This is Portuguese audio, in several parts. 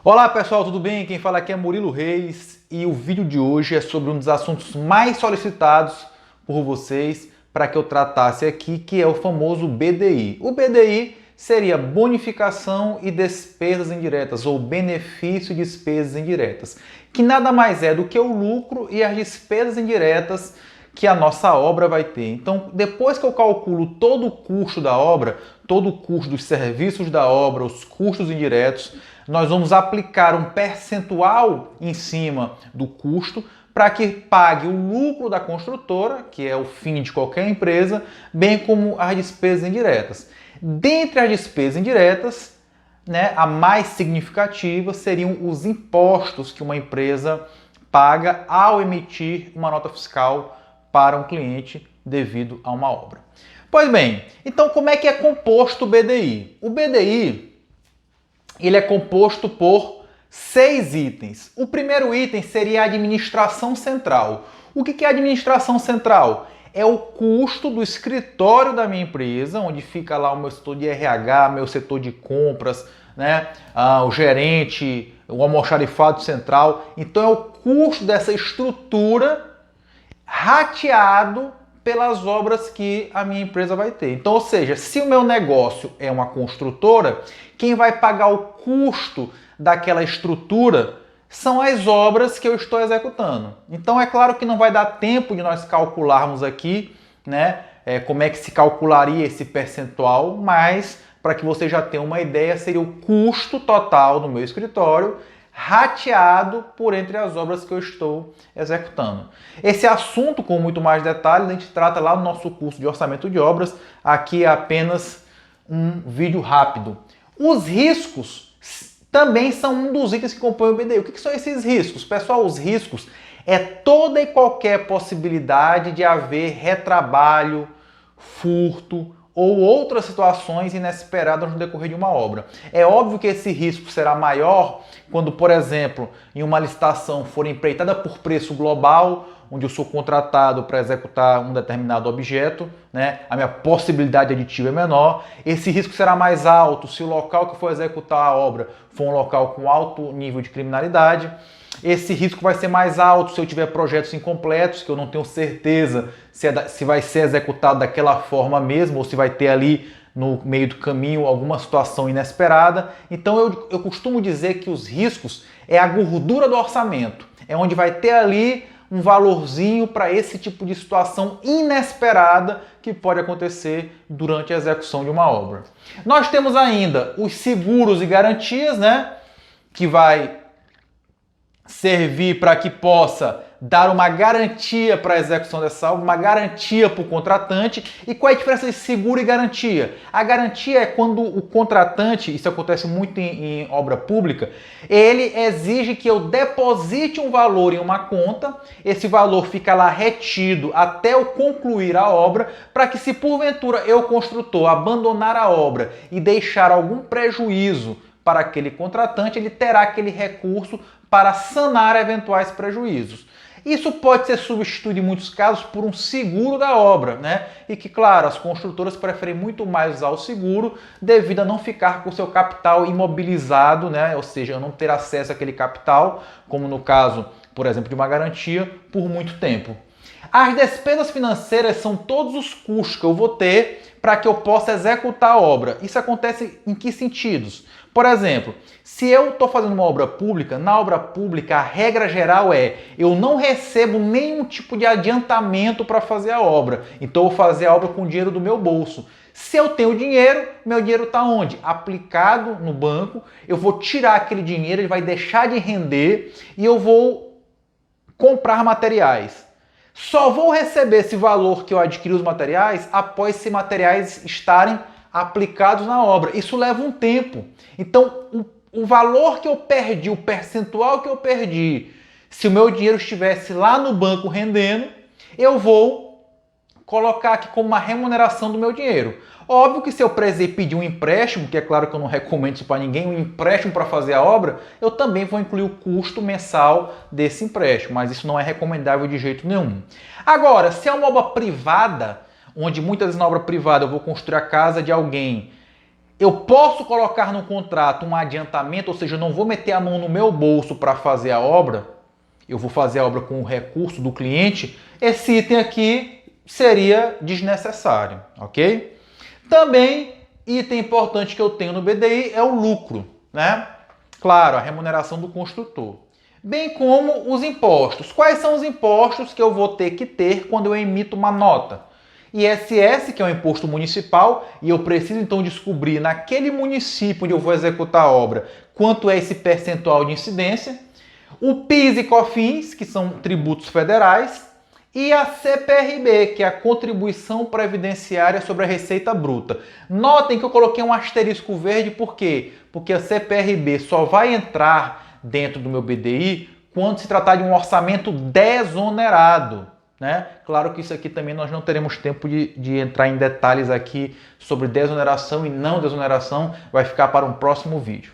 Olá pessoal, tudo bem? Quem fala aqui é Murilo Reis e o vídeo de hoje é sobre um dos assuntos mais solicitados por vocês para que eu tratasse aqui, que é o famoso BDI. O BDI seria bonificação e despesas indiretas, ou benefício e despesas indiretas, que nada mais é do que o lucro e as despesas indiretas que a nossa obra vai ter. Então, depois que eu calculo todo o custo da obra, todo o custo dos serviços da obra, os custos indiretos, nós vamos aplicar um percentual em cima do custo para que pague o lucro da construtora, que é o fim de qualquer empresa, bem como as despesas indiretas. Dentre as despesas indiretas, a mais significativa seriam os impostos que uma empresa paga ao emitir uma nota fiscal para um cliente devido a uma obra. Pois bem, então como é que é composto o BDI? O BDI ele é composto por 6 itens. O primeiro item seria a administração central. O que é a administração central? É o custo do escritório da minha empresa, onde fica lá o meu setor de RH, meu setor de compras, o gerente, o almoxarifado central. Então é o custo dessa estrutura rateado pelas obras que a minha empresa vai ter. Então, ou seja, se o meu negócio é uma construtora, quem vai pagar o custo daquela estrutura são as obras que eu estou executando. Então, é claro que não vai dar tempo de nós calcularmos aqui, como é que se calcularia esse percentual, mas para que você já tenha uma ideia, seria o custo total do meu escritório rateado por entre as obras que eu estou executando. Esse assunto, com muito mais detalhes, a gente trata lá no nosso curso de orçamento de obras. Aqui é apenas um vídeo rápido. Os riscos também são um dos itens que compõem o BDI. O que são esses riscos? Pessoal, os riscos é toda e qualquer possibilidade de haver retrabalho, furto, ou outras situações inesperadas no decorrer de uma obra. É óbvio que esse risco será maior quando, por exemplo, em uma licitação for empreitada por preço global, onde eu sou contratado para executar um determinado objeto, a minha possibilidade aditiva é menor. Esse risco será mais alto se o local que for executar a obra for um local com alto nível de criminalidade. Esse risco vai ser mais alto se eu tiver projetos incompletos, que eu não tenho certeza se vai ser executado daquela forma mesmo, ou se vai ter ali no meio do caminho alguma situação inesperada. Então eu costumo dizer que os riscos é a gordura do orçamento, é onde vai ter ali um valorzinho para esse tipo de situação inesperada que pode acontecer durante a execução de uma obra. Nós temos ainda os seguros e garantias, que vai servir para que possa dar uma garantia para a execução dessa obra, uma garantia para o contratante. E qual é a diferença de seguro e garantia? A garantia é quando o contratante, isso acontece muito em obra pública, ele exige que eu deposite um valor em uma conta, esse valor fica lá retido até eu concluir a obra, para que se porventura eu, construtor, abandonar a obra e deixar algum prejuízo para aquele contratante, ele terá aquele recurso para sanar eventuais prejuízos. Isso pode ser substituído em muitos casos por um seguro da obra, E que, claro, as construtoras preferem muito mais usar o seguro devido a não ficar com o seu capital imobilizado, Ou seja, eu não ter acesso àquele capital, como no caso, por exemplo, de uma garantia, por muito tempo. As despesas financeiras são todos os custos que eu vou ter para que eu possa executar a obra. Isso acontece em que sentidos? Por exemplo, se eu estou fazendo uma obra pública, na obra pública a regra geral é eu não recebo nenhum tipo de adiantamento para fazer a obra. Então eu vou fazer a obra com o dinheiro do meu bolso. Se eu tenho dinheiro, meu dinheiro está onde? Aplicado no banco, eu vou tirar aquele dinheiro, ele vai deixar de render e eu vou comprar materiais. Só vou receber esse valor que eu adquiri os materiais após esses materiais estarem aplicados na obra. Isso leva um tempo. Então, o valor que eu perdi, o percentual que eu perdi, se o meu dinheiro estivesse lá no banco rendendo, eu vou colocar aqui como uma remuneração do meu dinheiro. Óbvio que se eu pedir um empréstimo, que é claro que eu não recomendo isso para ninguém, um empréstimo para fazer a obra, eu também vou incluir o custo mensal desse empréstimo, mas isso não é recomendável de jeito nenhum. Agora, se é uma obra privada, onde muitas vezes na obra privada eu vou construir a casa de alguém, eu posso colocar no contrato um adiantamento, ou seja, eu não vou meter a mão no meu bolso para fazer a obra, eu vou fazer a obra com o recurso do cliente, esse item aqui seria desnecessário, ok? Também, item importante que eu tenho no BDI é o lucro, né? Claro, a remuneração do construtor. Bem como os impostos. Quais são os impostos que eu vou ter que ter quando eu emito uma nota? ISS, que é um imposto municipal, e eu preciso então descobrir naquele município onde eu vou executar a obra quanto é esse percentual de incidência. O PIS e COFINS, que são tributos federais, e a CPRB, que é a Contribuição Previdenciária sobre a Receita Bruta. Notem que eu coloquei um asterisco verde, por quê? Porque a CPRB só vai entrar dentro do meu BDI quando se tratar de um orçamento desonerado, né? Claro que isso aqui também nós não teremos tempo de entrar em detalhes aqui sobre desoneração e não desoneração, vai ficar para um próximo vídeo.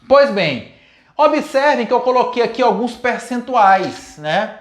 Pois bem, observem que eu coloquei aqui alguns percentuais, né?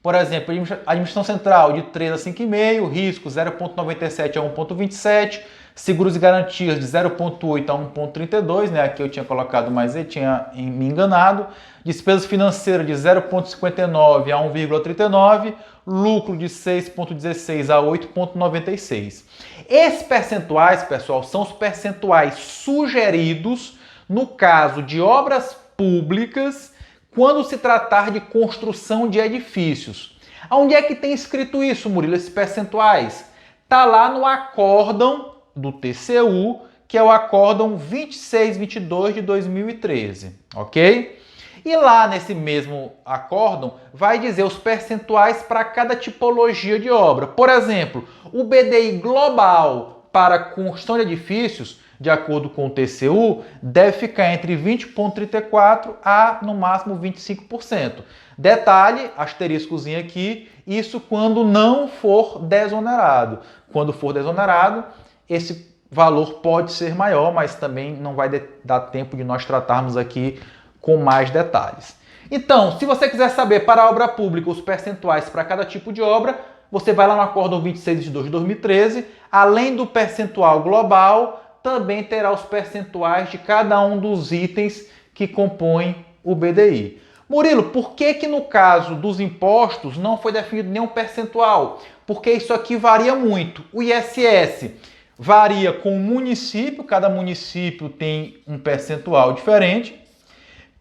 Por exemplo, administração central de 3 a 5,5, risco 0,97 a 1,27, seguros e garantias de 0,8 a 1,32, né? Aqui eu tinha colocado, mas eu tinha me enganado. Despesas financeiras de 0,59 a 1,39, lucro de 6,16 a 8,96. Esses percentuais, pessoal, são os percentuais sugeridos no caso de obras públicas quando se tratar de construção de edifícios. Onde é que tem escrito isso, Murilo, esses percentuais? Está lá no acórdão do TCU, que é o acórdão 2622 de 2013, ok? E lá nesse mesmo acórdão vai dizer os percentuais para cada tipologia de obra. Por exemplo, o BDI global para construção de edifícios, de acordo com o TCU, deve ficar entre 20,34% a, no máximo, 25%. Detalhe, asteriscozinho aqui, isso quando não for desonerado. Quando for desonerado, esse valor pode ser maior, mas também não vai dar tempo de nós tratarmos aqui com mais detalhes. Então, se você quiser saber para a obra pública os percentuais para cada tipo de obra, você vai lá no acórdão 2622 de 2013, além do percentual global, também terá os percentuais de cada um dos itens que compõem o BDI. Murilo, por que no caso dos impostos não foi definido nenhum percentual? Porque isso aqui varia muito. O ISS varia com o município, cada município tem um percentual diferente.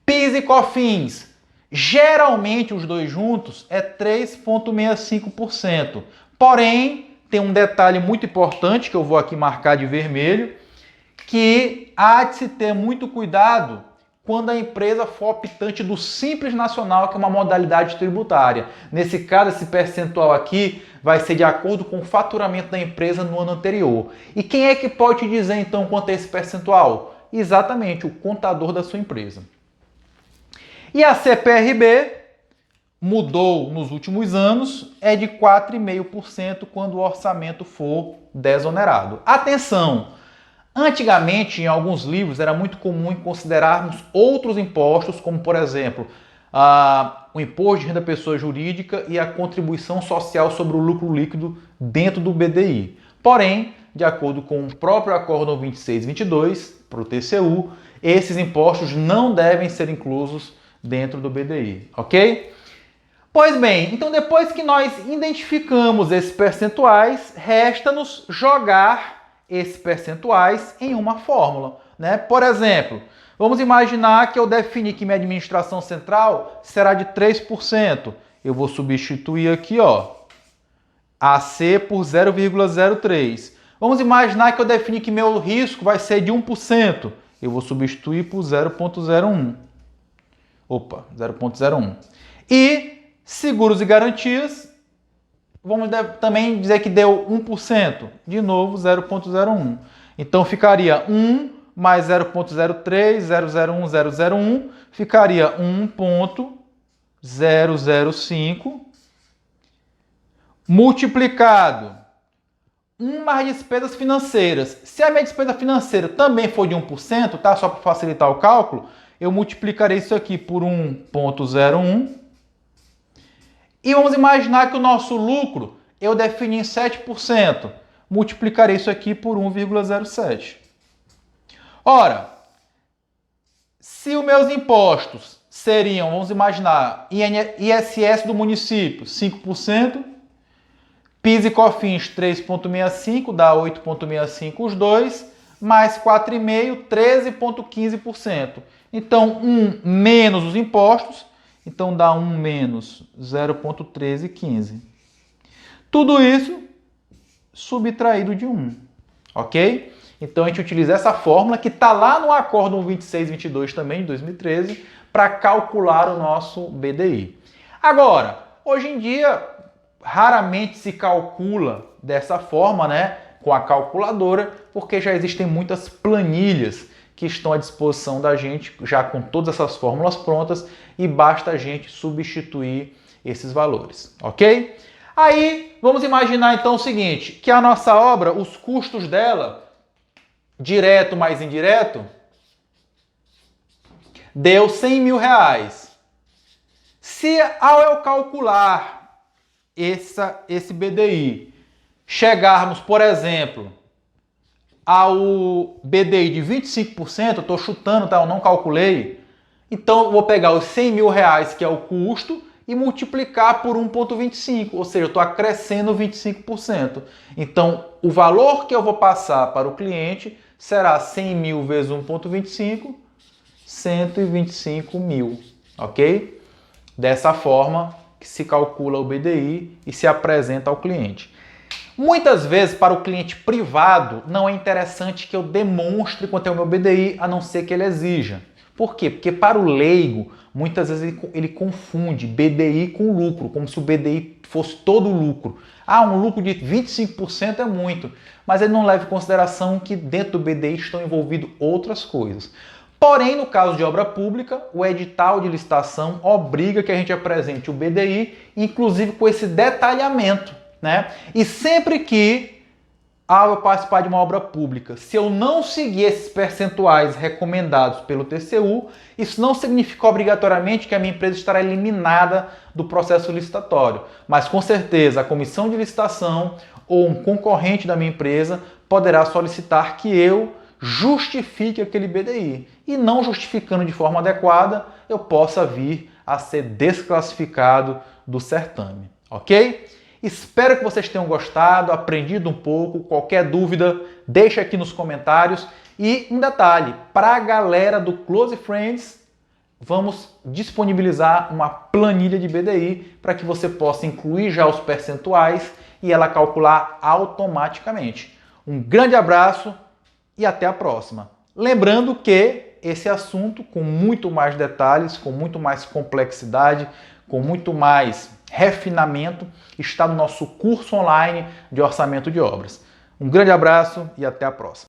PIS e COFINS, geralmente os dois juntos é 3,65%. Porém, tem um detalhe muito importante que eu vou aqui marcar de vermelho, que há de se ter muito cuidado quando a empresa for optante do Simples Nacional, que é uma modalidade tributária. Nesse caso, esse percentual aqui vai ser de acordo com o faturamento da empresa no ano anterior. E quem é que pode te dizer, então, quanto é esse percentual? Exatamente, o contador da sua empresa. E a CPRB mudou nos últimos anos, é de 4,5% quando o orçamento for desonerado. Atenção! Antigamente, em alguns livros, era muito comum considerarmos outros impostos, como, por exemplo, o imposto de renda da pessoa jurídica e a contribuição social sobre o lucro líquido dentro do BDI. Porém, de acordo com o próprio acórdão 2622, para o TCU, esses impostos não devem ser inclusos dentro do BDI, ok? Pois bem, então depois que nós identificamos esses percentuais, resta-nos jogar esses percentuais em uma fórmula, né? Por exemplo, vamos imaginar que eu defini que minha administração central será de 3%. Eu vou substituir aqui, ó, AC por 0,03. Vamos imaginar que eu defini que meu risco vai ser de 1%. Eu vou substituir por 0,01. Opa, 0,01. E seguros e garantias, vamos também dizer que deu 1%. De novo, 0,01. Então, ficaria 1 mais 0,03, 001, 001, ficaria 1,005 multiplicado 1 mais despesas financeiras. Se a minha despesa financeira também for de 1%, tá? Só para facilitar o cálculo, eu multiplicarei isso aqui por 1,01. E vamos imaginar que o nosso lucro eu defini em 7%. Multiplicarei isso aqui por 1,07. Ora, se os meus impostos seriam, vamos imaginar, ISS do município, 5%, PIS e COFINS 3,65, dá 8,65 os dois, mais 4,5, 13,15%. Então, 1 menos os impostos, então dá 1 menos 0,1315. Tudo isso subtraído de 1, ok? Então, a gente utiliza essa fórmula que está lá no Acórdão 2622 também, de 2013, para calcular o nosso BDI. Agora, hoje em dia, raramente se calcula dessa forma, né, com a calculadora, porque já existem muitas planilhas que estão à disposição da gente, já com todas essas fórmulas prontas, e basta a gente substituir esses valores, ok? Aí, vamos imaginar então o seguinte, que a nossa obra, os custos dela, direto mais indireto, deu 100 mil reais. Se ao eu calcular esse BDI, chegarmos, por exemplo, ao BDI de 25%, eu estou chutando, tá? Eu não calculei, então eu vou pegar os 100 mil reais, que é o custo, e multiplicar por 1,25, ou seja, eu estou acrescendo 25%. Então, o valor que eu vou passar para o cliente será 100 mil vezes 1,25, 125 mil, ok? Dessa forma que se calcula o BDI e se apresenta ao cliente. Muitas vezes, para o cliente privado, não é interessante que eu demonstre quanto é o meu BDI, a não ser que ele exija. Por quê? Porque para o leigo, muitas vezes ele confunde BDI com lucro, como se o BDI fosse todo o lucro. Ah, um lucro de 25% é muito, mas ele não leva em consideração que dentro do BDI estão envolvidas outras coisas. Porém, no caso de obra pública, o edital de licitação obriga que a gente apresente o BDI, inclusive com esse detalhamento, né? E sempre que ao eu participar de uma obra pública, se eu não seguir esses percentuais recomendados pelo TCU, isso não significa obrigatoriamente que a minha empresa estará eliminada do processo licitatório. Mas com certeza a comissão de licitação ou um concorrente da minha empresa poderá solicitar que eu justifique aquele BDI. E não justificando de forma adequada, eu possa vir a ser desclassificado do certame. Ok? Espero que vocês tenham gostado, aprendido um pouco. Qualquer dúvida, deixa aqui nos comentários. E um detalhe, para a galera do Close Friends, vamos disponibilizar uma planilha de BDI para que você possa incluir já os percentuais e ela calcular automaticamente. Um grande abraço e até a próxima. Lembrando que esse assunto, com muito mais detalhes, com muito mais complexidade, com muito mais refinamento, está no nosso curso online de orçamento de obras. Um grande abraço e até a próxima.